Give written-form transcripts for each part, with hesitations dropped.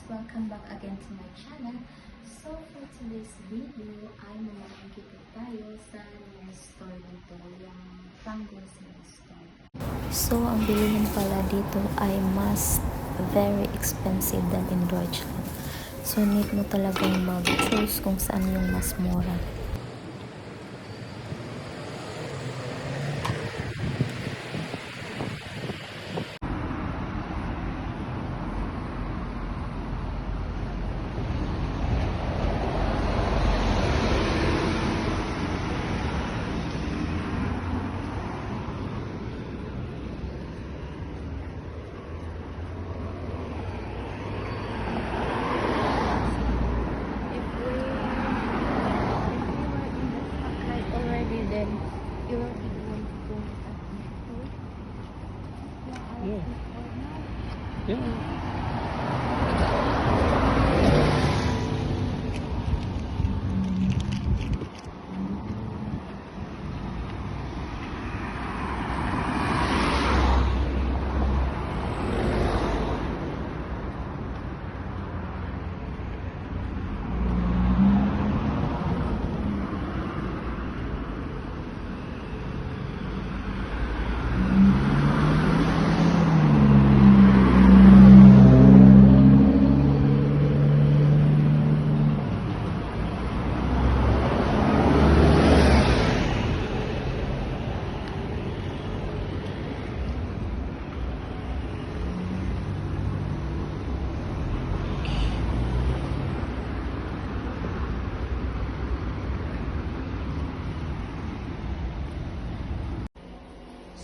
welcome back again to my channel. So for today's video ay makikita tayo sa new store dito, yung Tanggol store. So ang bilihin pala dito ay mas very expensive than in Deutschland. So need mo talagang mag-choose kung saan yung mas mura. You will be going to go Yeah. Yeah.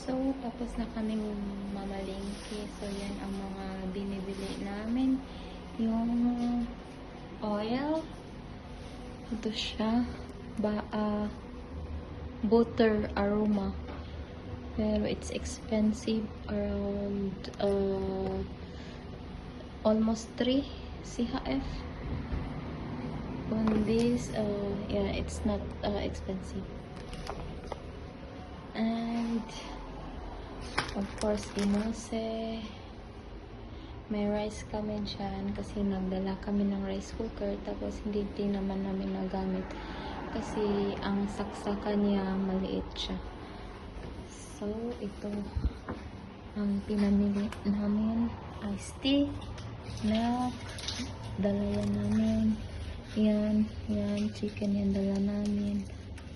So, tapos na kaming mamalingki. So, yan ang mga binibili namin. Yung oil. Ito siya. Butter aroma. Pero it's expensive. Around almost 3 CHF. On this, yeah, it's not expensive. And of course, inose. May rice kami dyan kasi nagdala kami ng rice cooker. Tapos hindi din naman namin nagamit kasi ang saksakan niya maliit siya. So, ito ang pinamili namin. Iced tea, milk, dala yan namin. Yan, chicken yan dala namin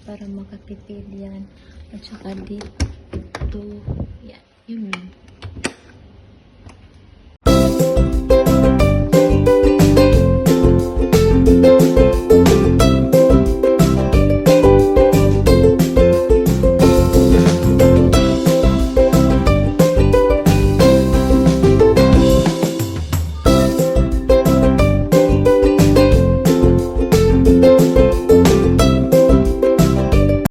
para makatipid yan. At saka dito, yan, yun.